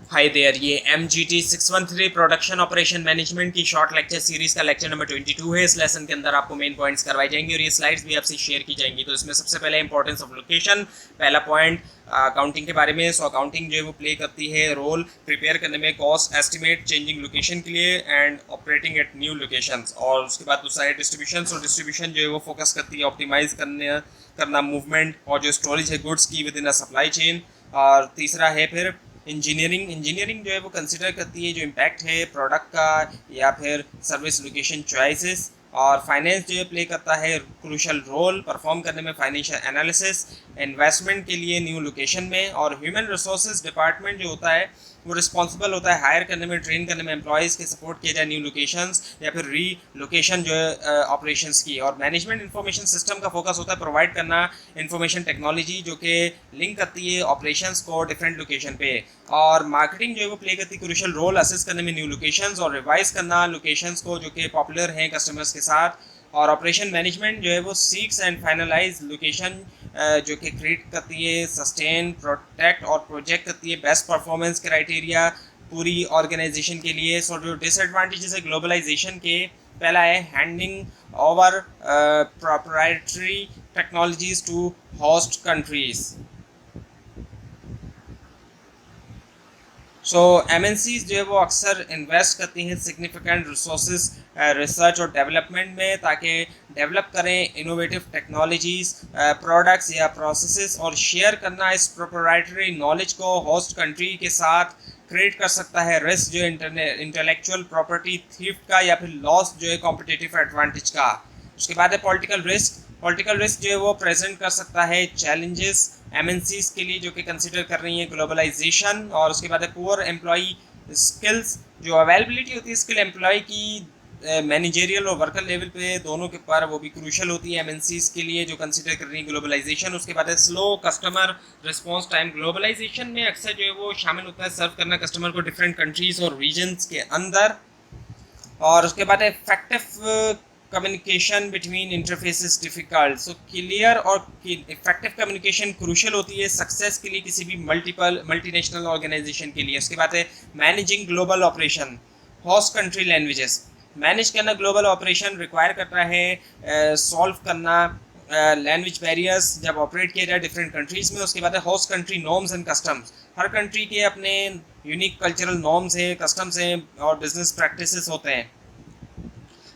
Hi there, ये MGT 613 production operation management की short lecture series का लेक्चर नंबर 22 है। इस लेसन के अंदर आपको मेन पॉइंट्स करवाए जाएंगे और ये स्लाइड्स भी आपसे शेयर की जाएंगी। तो इसमें सबसे पहले इंपॉर्टेंस ऑफ लोकेशन, पहला पॉइंट अकाउंटिंग के बारे में। सो अकाउंटिंग जो है वो प्ले करती है रोल प्रिपेयर करने में कॉस्ट एस्टिमेट चेंजिंग लोकेशन के लिए and operating eight new locations. और उसके बाद दूसरा है डिस्ट्रीब्यूशन। सो डिस्ट्रीब्यूशन जो है वो फोकस करती है ऑप्टिमाइज करना मूवमेंट और जो स्टोरेज है गुड्स की with in a supply chain. और तीसरा है फिर इंजीनियरिंग जो है वो कंसिडर करती है जो इम्पैक्ट है प्रोडक्ट का या फिर सर्विस लोकेशन चॉइसेस। और फाइनेंस जो है प्ले करता है क्रूशल रोल परफॉर्म करने में फाइनेंशियल एनालिसिस इन्वेस्टमेंट के लिए न्यू लोकेशन में। और ह्यूमन रिसोर्सेज डिपार्टमेंट जो होता है वो रिस्पॉन्सिबल होता है हायर करने में ट्रेन करने में एम्प्लॉयज़ के सपोर्ट किया जाए न्यू लोकेशंस या फिर री लोकेशन जो है ऑपरेशंस की। और मैनेजमेंट इंफॉर्मेशन सिस्टम का फोकस होता है प्रोवाइड करना इंफॉर्मेशन टेक्नोलॉजी जो कि लिंक करती है ऑपरेशंस को डिफरेंट लोकेशन पे। और मार्केटिंग जो है वो प्ले करती है क्रूशियल रोल असिस्ट करने में न्यू लोकेशंस और रिवाइज करना लोकेशंस को जो कि पॉपुलर हैं कस्टमर्स के साथ। और ऑपरेशन मैनेजमेंट जो है वो सीक्स एंड फाइनलाइज लोकेशन जो कि क्रिएट करती है सस्टेन प्रोटेक्ट और प्रोजेक्ट करती है बेस्ट परफॉर्मेंस क्राइटेरिया पूरी ऑर्गेनाइजेशन के लिए। सो जो डिसएडवांटेजेस है ग्लोबलाइजेशन के, पहला है handing over proprietary technologies to host countries. So MNCs जो है वो अक्सर इन्वेस्ट करती हैं सिग्निफिकेंट रिसोर्सेज रिसर्च और डेवलपमेंट में ताकि डेवलप करें इनोवेटिव टेक्नोलॉजीज प्रोडक्ट्स या प्रोसेसेस। और शेयर करना इस प्रोप्राइटरी नॉलेज को होस्ट कंट्री के साथ क्रिएट कर सकता है रिस्क जो इंटेलेक्चुअल प्रॉपर्टी थीफ्ट का या फिर लॉस जो है कॉम्पिटिटिव एडवांटेज का। उसके बाद है पॉलिटिकल रिस्क जो है वो प्रेजेंट कर सकता है चैलेंजेस MNCs के लिए जो कि कंसिडर कर रही हैं ग्लोबलाइजेशन। और उसके बाद है पुअर एम्प्लॉई स्किल्स, जो अवेलेबिलिटी होती है स्किल एम्प्लॉय की मैनेजरियल और वर्कर लेवल पे दोनों के पर वो भी क्रूशल होती है MNCs के लिए जो कंसिडर कर रही है ग्लोबलाइजेशन। उसके बाद है slow customer response time. Globalisation में अक्सर जो है वो शामिल होता है सर्व करना कस्टमर को डिफरेंट कंट्रीज और रीजन्स के अंदर। और उसके बाद है effective communication between interfaces difficult. So clear और इफेक्टिव कम्युनिकेशन क्रूशल होती है सक्सेस के लिए किसी भी मल्टीनेशनल ऑर्गेनाइजेशन के लिए। उसके बाद है managing global operation host country languages. Manage करना ग्लोबल ऑपरेशन रिक्वायर करता है सॉल्व करना लैंग्वेज बैरियर्स जब ऑपरेट किया जाए डिफरेंट कंट्रीज़ में। उसके बाद है host country norms and customs. Her country के अपने यूनिक कल्चरल नॉर्म्स हैं कस्टम्स हैं और बिजनेस प्रैक्टिसेस होते हैं।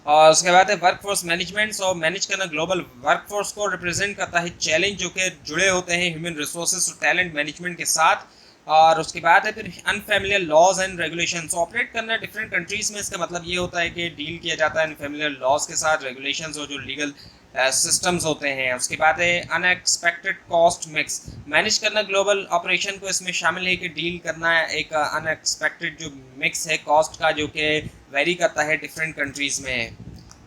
और उसके बाद है वर्कफोर्स मैनेजमेंट। सो मैनेज करना ग्लोबल वर्कफोर्स को रिप्रेजेंट करता है चैलेंज जो कि जुड़े होते हैं ह्यूमन रिसोर्सेज और टैलेंट मैनेजमेंट के साथ। और उसके बाद है फिर unfamiliar laws and regulations. Operate करना डिफरेंट कंट्रीज़ में, इसका मतलब ये होता है कि डील किया जाता है अनफेमिलियर लॉज के साथ रेगुलेशंस और जो लीगल सिस्टम्स होते हैं। उसके बाद है अनएक्सपेक्टेड कॉस्ट मिक्स। मैनेज करना ग्लोबल ऑपरेशन को इसमें शामिल है कि डील करना एक अनएक्सपेक्टेड जो मिक्स है कॉस्ट का जो कि वेरी करता है डिफरेंट कंट्रीज़ में।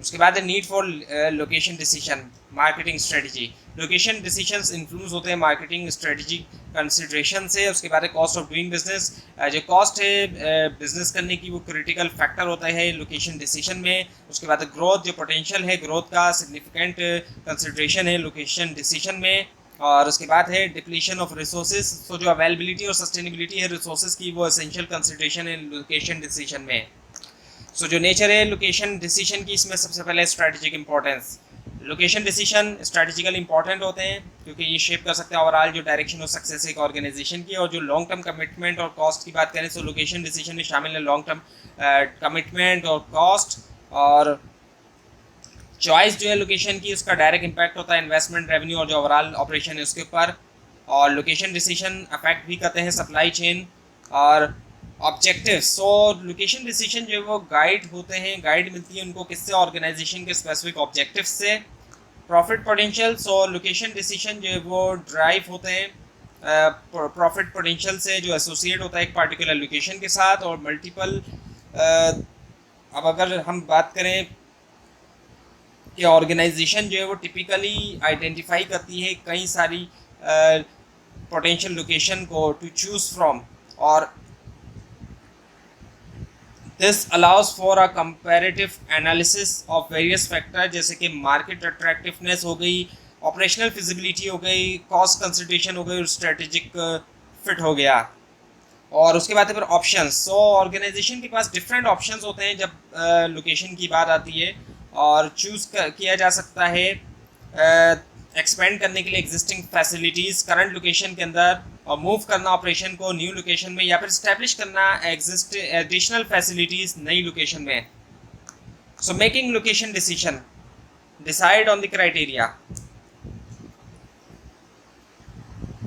उसके बाद है need for location decision marketing strategy. Location decisions influence होते हैं मार्केटिंग स्ट्रेटजी कंसिडरेशन से। उसके बाद है कॉस्ट ऑफ डूइंग बिजनेस। जो कॉस्ट है बिजनेस करने की वो क्रिटिकल फैक्टर होता है लोकेशन डिसीजन में। उसके बाद ग्रोथ जो पोटेंशियल है ग्रोथ का सिग्निफिकेंट कंसिडरेशन है लोकेशन डिसीजन में। और उसके बाद है डिप्लीशन ऑफ रिसोर्सेज। तो जो अवेलेबिलिटी और सस्टेनेबिलिटी है रिसोर्सेज की वो एसेंशियल कंसिडरेशन है लोकेशन डिसीजन में। सो जो नेचर है लोकेशन डिसीजन की इसमें सबसे पहले strategic importance. Location decision strategically important होते हैं क्योंकि ये शेप कर सकते हैं ओवरऑल जो डायरेक्शन ऑफ सक्सेस एक ऑर्गेनाइजेशन की। और जो लॉन्ग टर्म कमिटमेंट और कॉस्ट की बात करें तो लोकेशन डिसीजन में शामिल है लॉन्ग टर्म कमिटमेंट और कॉस्ट। और चॉइस जो है लोकेशन की उसका डायरेक्ट इम्पैक्ट होता है इन्वेस्टमेंट रेवेन्यू और जो ओवरऑल ऑपरेशन है उसके ऊपर। और लोकेशन डिसीजन अफेक्ट भी करते हैं सप्लाई चेन और ऑब्जेक्टिव। सो लोकेशन डिसीजन जो है वो गाइड होते हैं गाइड मिलती है उनको किससे ऑर्गेनाइजेशन के स्पेसिफिक ऑब्जेक्टिव से। Profit potential. सो लोकेशन डिसीजन जो है वो ड्राइव होते हैं प्रॉफिट पोटेंशियल से जो एसोसिएट होता है एक पार्टिकुलर लोकेशन के साथ। और मल्टीपल अब अगर हम बात करें कि ऑर्गेनाइजेशन जो है वो टिपिकली आइडेंटिफाई करती है कई सारी पोटेंशियल लोकेशन को टू चूज़ फ्रॉम। और this allows for a comparative analysis of various factor जैसे कि मार्केट अट्रैक्टिवनेस हो गई ऑपरेशनल फिजिबिलिटी हो गई कॉस्ट कंसिडरेशन हो गई और स्ट्रेटेजिक फिट हो गया। और उसके बाद फिर ऑप्शंस। सो ऑर्गेनाइजेशन के पास डिफरेंट ऑप्शंस होते हैं जब लोकेशन की बात आती है, और चूज़ किया जा सकता है एक्सपेंड करने के लिए एग्जिस्टिंग फैसिलिटीज़ करंट लोकेशन के अंदर, और मूव करना ऑपरेशन को न्यू लोकेशन में, या फिर स्टैब्लिश करना एडिशनल फैसिलिटीज़ नई लोकेशन में। So making location decision, decide on the criteria.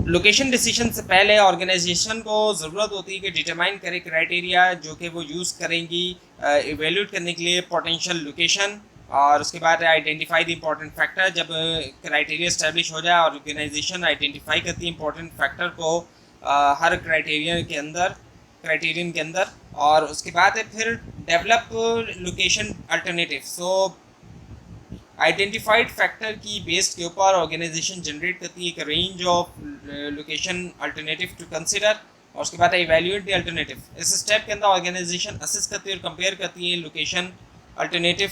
Location decision से पहले ऑर्गेनाइजेशन को ज़रूरत होती है कि डिटरमाइन करे क्राइटेरिया जो कि वो यूज़ करेंगी इवेल्यूट करने के लिए पोटेंशियल लोकेशन, और उसके बाद आइडेंटिफाई द इम्पोर्टेंट फैक्टर। जब क्राइटेरिया इस्टेब्लिश हो जाए, ऑर्गेनाइजेशन आइडेंटिफाई करती है इम्पोर्टेंट फैक्टर को हर क्राइटेरियन के अंदर, और उसके बाद फिर develop location alternative. So identified factor की बेस्ड के ऊपर ऑर्गेनाइजेशन जनरेट करती है एक range of location alternative to consider, और उसके बाद इवैल्यूएट द अल्टरनेटिव। इस स्टेप के अंदर ऑर्गेनाइजेशन असेस करती है और कंपेयर करती है लोकेशन अल्टरनेटिव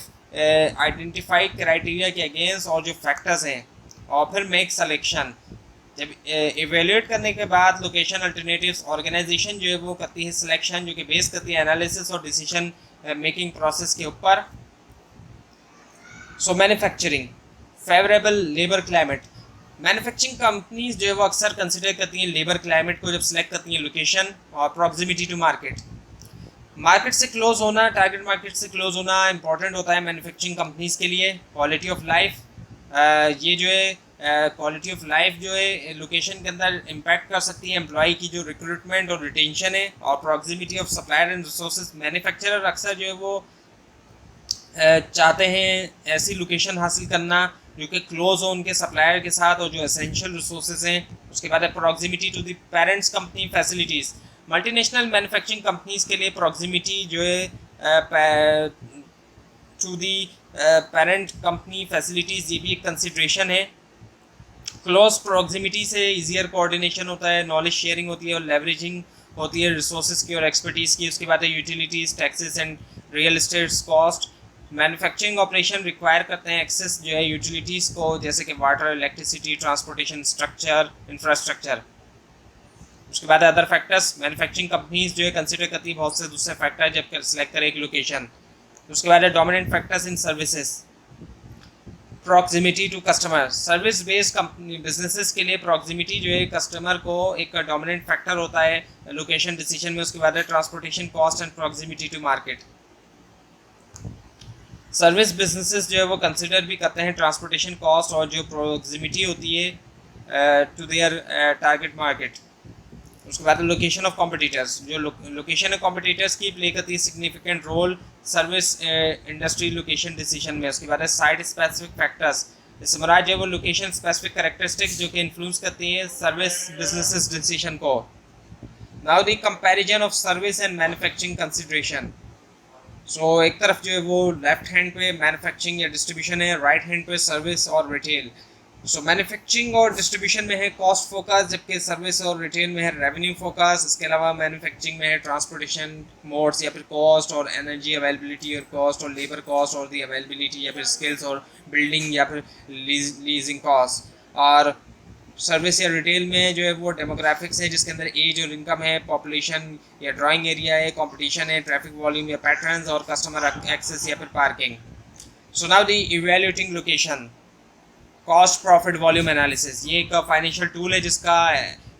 आइडेंटिफाइड क्राइटेरिया के अगेंस्ट और जो फैक्टर्स हैं, और फिर मेक सिलेक्शन। जब इवेल्यूएट करने के बाद लोकेशन अल्टरनेटिव्स, ऑर्गेनाइजेशन जो है वो करती है सिलेक्शन, जो कि बेस करती है एनालिसिस और डिसीजन मेकिंग प्रोसेस के ऊपर। सो manufacturing, favourable labour climate. Manufacturing companies जो है वो अक्सर कंसिडर करती हैं लेबर क्लाइमेट को जब सेलेक्ट करती हैं लोकेशन, और प्रॉक्सिमिटी टू मार्केट। मार्केट से क्लोज होना, टारगेट मार्केट से क्लोज होना इंपॉर्टेंट होता है मैन्युफैक्चरिंग कंपनीज के लिए। क्वालिटी ऑफ लाइफ, ये जो है क्वालिटी ऑफ लाइफ जो है लोकेशन के अंदर इम्पैक्ट कर सकती है एम्प्लॉय की जो रिक्रूटमेंट और रिटेंशन है। और proximity of supplier and resources, manufacturer अक्सर जो है वो चाहते हैं ऐसी लोकेशन हासिल करना जो कि क्लोज हो उनके सप्लायर के साथ और जो एसेंशियल रिसोर्सेज हैं। उसके बाद है proximity to the parents company facilities. Multinational manufacturing companies के लिए प्रॉक्सिमिटी जो है to the parent company facilities, ये भी एक कंसिड्रेशन है। क्लोज प्रॉक्सिमिटी से ईजियर कोऑर्डिनेशन होता है, नॉलेज शेयरिंग होती है और लेवरेजिंग होती है रिसोर्सेज की और एक्सपर्टीज़ की। उसके बाद है utilities, taxes and real estate cost. Manufacturing operation require करते हैं एक्सेस जो है यूटिलिटीज़ को, जैसे कि water, electricity, transportation structure, infrastructure. उसके बाद अदर फैक्टर्स, मैन्युफैक्चरिंग कंपनीज जो है कंसिडर करती है बहुत से दूसरे फैक्टर जब सेलेक्ट करें एक लोकेशन। उसके बाद है dominant factors in services, proximity to customer. Service based company businesses के लिए प्रॉक्सिमिटी जो है कस्टमर को एक डोमिनेंट फैक्टर होता है लोकेशन डिसीजन में। उसके बाद है transportation cost and proximity to market. Service businesses जो है वो कंसिडर भी करते हैं ट्रांसपोर्टेशन कॉस्ट और जो प्रॉक्सिमिटी होती है टू देयर टारगेट मार्केट। उसके बाद लोकेशन ऑफ कॉम्पिटिटर्स, जो लोकेशन है कॉम्पिटिटर्स की प्ले करती है significant role service industry location decision में। उसके बाद है साइट स्पेसिफिक फैक्टर्स, समराज है वो लोकेशन स्पेसिफिक कैरेक्टरिस्टिक्स जो कि इन्फ्लुएंस करती हैं सर्विस बिजनेसेस डिसीजन को। Now the comparison of service and manufacturing consideration. So एक तरफ जो है वो लेफ्ट हैंड पे मैन्युफैक्चरिंग या डिस्ट्रीब्यूशन है, राइट हैंड पे सर्विस और रिटेल। सो मैन्युफैक्चरिंग और डिस्ट्रीब्यूशन में है कॉस्ट फोकस, जबकि सर्विस और रिटेल में है रेवेन्यू फोकस। इसके अलावा मैन्युफैक्चरिंग में है ट्रांसपोर्टेशन मोड्स या फिर कॉस्ट और एनर्जी अवेलेबिलिटी और कॉस्ट और लेबर कॉस्ट और दी अवेलेबिलिटी या फिर स्किल्स और बिल्डिंग या फिर लीजिंग कॉस्ट। और सर्विस या रिटेल में जो है वो डेमोग्राफिक्स है जिसके अंदर एज और इनकम है, पॉपुलेशन या ड्राइंग एरिया है, कंपटीशन है, ट्रैफिक वॉल्यूम या पैटर्न्स और कस्टमर एक्सेस या फिर parking. So now the evaluating location, cost profit volume analysis. ये एक फाइनेंशियल टूल है जिसका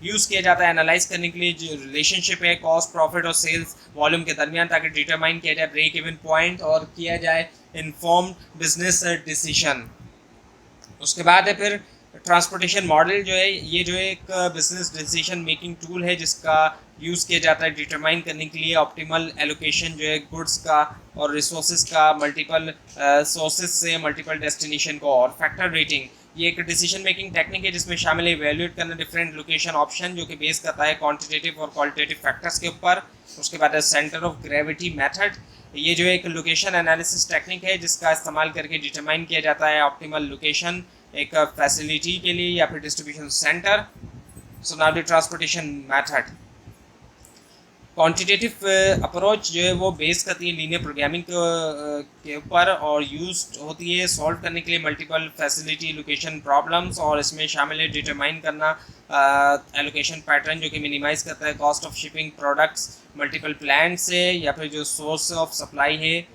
यूज़ किया जाता है एनालाइज करने के लिए जो रिलेशनशिप है कॉस्ट प्रॉफिट और सेल्स वॉल्यूम के दरमियान, ताकि डिटरमाइन किया जाए ब्रेक इवन पॉइंट और किया जाए इन्फॉर्म्ड बिजनेस डिसीजन। उसके बाद है फिर ट्रांसपोर्टेशन मॉडल जो है, ये जो है एक बिजनेस डिसीजन मेकिंग टूल है जिसका यूज़ किया जाता है डिटरमाइन करने के लिए ऑप्टिमल एलोकेशन जो है गुड्स का और रिसोर्सेज का मल्टीपल सोर्सेज से मल्टीपल डेस्टिनेशन को। और फैक्टर रेटिंग, ये एक डिसीजन मेकिंग टेक्निक है जिसमें शामिल है इवैल्यूएट करना डिफरेंट लोकेशन ऑप्शन जो कि बेस करता है क्वांटिटेटिव और क्वालिटेटिव फैक्टर्स के ऊपर। उसके बाद है सेंटर ऑफ ग्रेविटी मेथड, ये जो एक लोकेशन एनालिसिस टेक्निक है जिसका इस्तेमाल करके डिटरमाइन किया जाता है ऑप्टिमल लोकेशन एक फैसिलिटी के लिए या फिर distribution centre. So now the transportation method, quantitative approach जो है वो बेस करती है लीनियर प्रोग्रामिंग के ऊपर और यूज होती है सॉल्व करने के लिए मल्टीपल फैसिलिटी लोकेशन प्रॉब्लम्स, और इसमें शामिल है डिटरमाइन करना एलोकेशन पैटर्न जो कि मिनिमाइज करता है cost of shipping products multiple plant से, या फिर जो सोर्स ऑफ सप्लाई है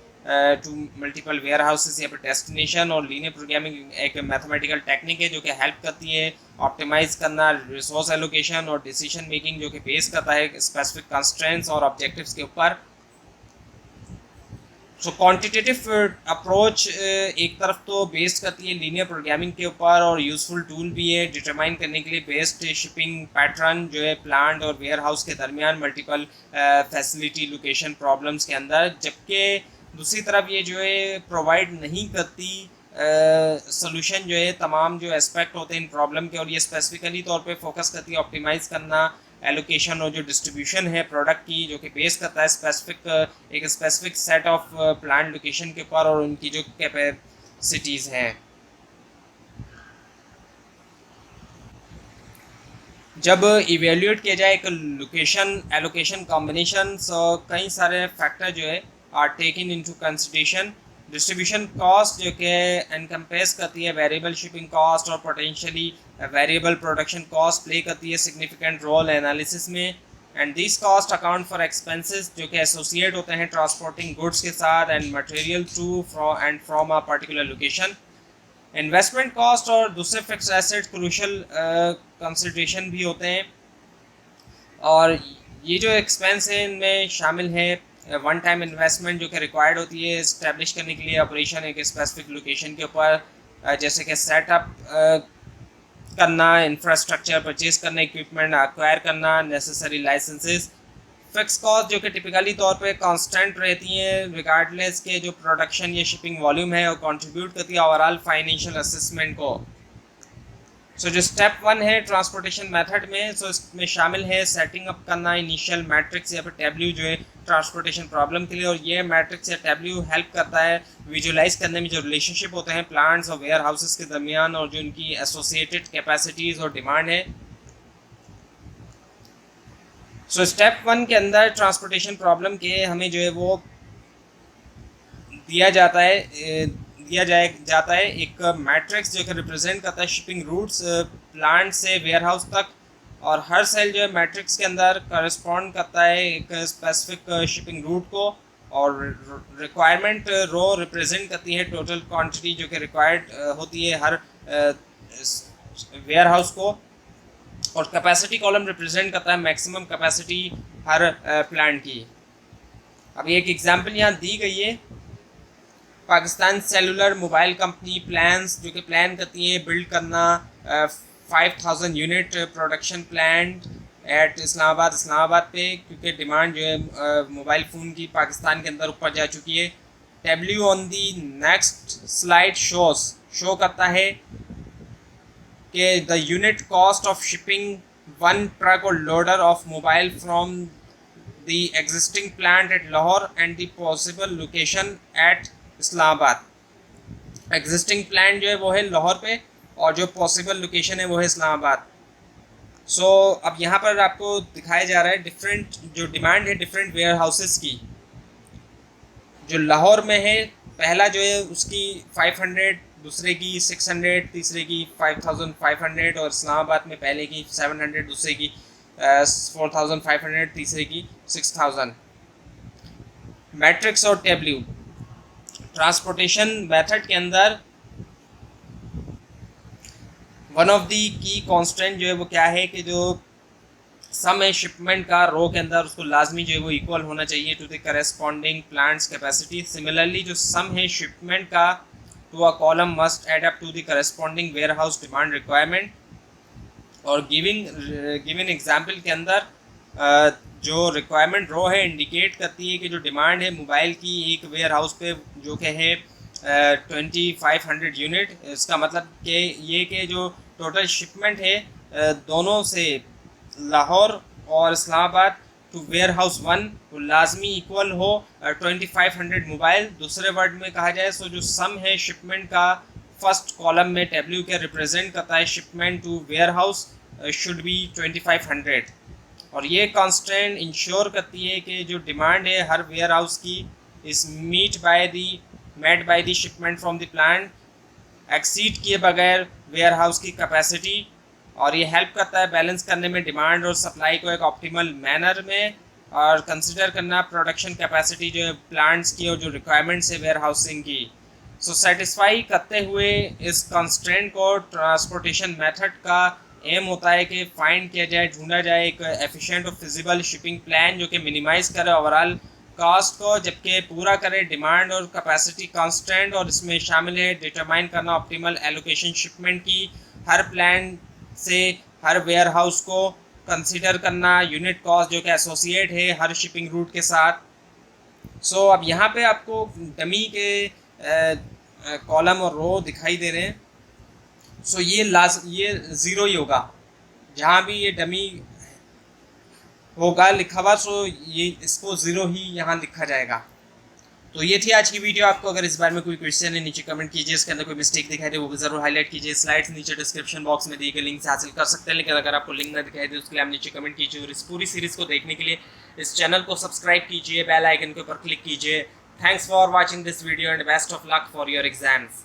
टू मल्टीपल वेयर हाउसेस या फिर डेस्टिनेशन। और लीनियर प्रोग्रामिंग एक मैथमेटिकल टेक्निक है जो कि हेल्प करती है ऑप्टिमाइज करना रिसोर्स एलोकेशन और डिसीजन मेकिंग, जो कि बेस करता है स्पेसिफिक कंस्ट्रेंट्स और ऑब्जेक्टिव्स के ऊपर। सो क्वांटिटेटिव अप्रोच एक तरफ तो बेस करती है लीनियर प्रोग्रामिंग के ऊपर और यूजफुल टूल भी है डिटरमाइन करने के लिए बेस्ट शिपिंग पैटर्न जो है प्लांट और वेयर हाउस के दरमियान मल्टीपल फैसिलिटी लोकेशन प्रॉब्लम्स के अंदर, जबकि दूसरी तरफ ये जो है प्रोवाइड नहीं करती सोल्यूशन जो है तमाम जो एस्पेक्ट होते हैं इन प्रॉब्लम के, और ये स्पेसिफिकली तौर पे फोकस करती है ऑप्टिमाइज करना एलोकेशन और जो डिस्ट्रीब्यूशन है प्रोडक्ट की, जो कि बेस करता है एक specific set of plant location के ऊपर और उनकी जो कैपेसिटीज़ हैं। जब इवेल्यूएट किया जाए एक लोकेशन एलोकेशन कॉम्बिनेशन, कई सारे फैक्टर जो है are taken into consideration. Distribution cost जो कि एनकम्पेस करती है वेरिएबल शिपिंग कॉस्ट और potentially variable production cost play करती है सिग्निफिकेंट रोल एनालिसिस में। And this cost account for expenses जो कि एसोसिएट होते हैं ट्रांसपोर्टिंग गुड्स के साथ and material to from a particular location. Investment cost और दूसरे फिक्स एसेट क्रूशल कंसिडरेशन भी होते हैं, और ये जो एक्सपेंस है इनमें शामिल है वन टाइम इन्वेस्टमेंट जो कि रिक्वायर्ड होती है इस्टेब्लिश करने के लिए ऑपरेशन एक स्पेसिफिक लोकेशन के ऊपर, जैसे कि सेटअप करना, इंफ्रास्ट्रक्चर परचेज करना, इक्विपमेंट एक्वायर करना, नेसेसरी लाइसेंसेस। फिक्स कॉस्ट जो कि टिपिकली तौर पे कांस्टेंट रहती हैं रिगार्डलेस के जो प्रोडक्शन या शिपिंग वॉल्यूम है और कंट्रीब्यूट करती है ओवरऑल फाइनेंशियल असेसमेंट को। सो जो स्टेप 1 है ट्रांसपोर्टेशन मेथड में, सो इसमें शामिल है सेटिंग अप करना इनिशियल मैट्रिक्स या फिर टैब्ल्यू जो है ट्रांसपोर्टेशन प्रॉब्लम के लिए, और ये मैट्रिक्स या टैब्ल्यू हेल्प करता है विजुलाइज करने में जो रिलेशनशिप होते हैं प्लांट्स और वेयर हाउसेस के दरमियान और जो उनकी एसोसिएटेड कैपेसिटीज़ और डिमांड है। सो स्टेप 1 के अंदर ट्रांसपोर्टेशन प्रॉब्लम के हमें जो है वो दिया जाता है एक मैट्रिक्स जो कि रिप्रेजेंट करता है शिपिंग रूट्स प्लांट से वेयर हाउस तक, और हर सेल जो है मैट्रिक्स के अंदर करस्पॉन्ड करता है एक स्पेसिफिक शिपिंग रूट को, और रिक्वायरमेंट रो रिप्रेजेंट करती है टोटल क्वांटिटी जो कि रिक्वायर्ड होती है हर वेयर हाउस को, और कैपेसिटी कॉलम रिप्रेजेंट करता है मैक्सिमम कैपेसिटी हर प्लांट की। अभी एक एग्जांपल यहाँ दी गई है, Pakistan cellular mobile company plans जो कि प्लान करती है बिल्ड करना 5000 unit production plant at Islamabad पे, क्योंकि डिमांड जो है मोबाइल फ़ोन की पाकिस्तान के अंदर ऊपर जा चुकी है। Table on the next slide show करता है कि the unit cost of shipping one truck और loader of mobile from the existing plant at Lahore and the possible location at Islamabad. Existing plan जो है वो है लाहौर पे और जो पॉसिबल लोकेशन है वो है इस्लामाबाद। सो अब यहाँ पर आपको दिखाया जा रहा है डिफरेंट जो डिमांड है डिफरेंट वेयर हाउसेस की। जो लाहौर में है पहला जो है उसकी 500, दूसरे की 600, तीसरे की 5500, और इस्लामाबाद में पहले की 700, दूसरे की 4500, तीसरे की 6000। मैट्रिक्स और टैब्ल्यू ट्रांसपोर्टेशन मेथड के अंदर वन ऑफ दी की कांस्टेंट जो है वो क्या है कि जो सम है शिपमेंट का रो के अंदर उसको लाजमी जो है वो इक्वल होना चाहिए to the corresponding plants capacity. Similarly जो सम है शिपमेंट का to a column must add up to the corresponding warehouse demand requirement. और गिवन एग्जाम्पल के अंदर जो रिक्वायरमेंट रो है इंडिकेट करती है कि जो डिमांड है मोबाइल की एक वेयर हाउस पे जो कि है 2500 यूनिट। इसका मतलब कि ये कि जो टोटल शिपमेंट है दोनों से लाहौर और इस्लामाबाद टू वेयर हाउस 1 वो लाजमी इक्वल हो 2500 मोबाइल। दूसरे वर्ड में कहा जाए सो जो सम है शिपमेंट का फर्स्ट कॉलम में टैब्ल्यू के रिप्रेजेंट करता है shipment to warehouse should be 2500। और ये कंस्ट्रेंट इंश्योर करती है कि जो डिमांड है हर वेयर हाउस की इस met by the shipment from the plant exceed किए बगैर वेयर हाउस की कैपेसिटी। और ये हेल्प करता है बैलेंस करने में डिमांड और सप्लाई को एक ऑप्टिमल मैनर में, और कंसिडर करना प्रोडक्शन कैपेसिटी जो है प्लांट्स की और जो रिक्वायरमेंट्स है वेयर हाउसिंग की। सो सेटिस्फाई करते हुए इस कंस्ट्रेंट को ट्रांसपोर्टेशन मेथड का एम होता है कि फाइंड किया जाए, ढूंढा जाए एक एफिशिएंट और फिजिबल शिपिंग प्लान जो कि मिनिमाइज करे ओवरऑल कॉस्ट को, जबकि पूरा करे डिमांड और कैपेसिटी कंस्ट्रेंट। और इसमें शामिल है डिटरमाइन करना ऑप्टिमल एलोकेशन शिपमेंट की, हर प्लान से हर वेयर हाउस को कंसीडर करना, यूनिट कॉस्ट जो कि एसोसिएट है हर शिपिंग रूट के साथ। सो अब यहाँ पे आपको डमी के कॉलम और रो दिखाई दे रहे हैं। सो ये ज़ीरो ही होगा जहाँ भी ये डमी होगा लिखा हुआ, सो ये इसको ज़ीरो ही यहाँ लिखा जाएगा। तो ये थी आज की वीडियो। आपको अगर इस बारे में कोई क्वेश्चन है नीचे कमेंट कीजिए, इसके अंदर कोई मिस्टेक दिखाई दे वो भी जरूर हाईलाइट कीजिए। स्लाइड्स नीचे डिस्क्रिप्शन बॉक्स में दिए गए लिंक से हासिल कर सकते हैं, लेकिन अगर आपको लिंक ना दिखाई दे उसके लिए आप नीचे कमेंट कीजिए। और इस पूरी सीरीज़ को देखने के लिए इस चैनल को सब्सक्राइब कीजिए, बेल आइकन के ऊपर क्लिक कीजिए। Thanks for watching this video and best of luck for your exams.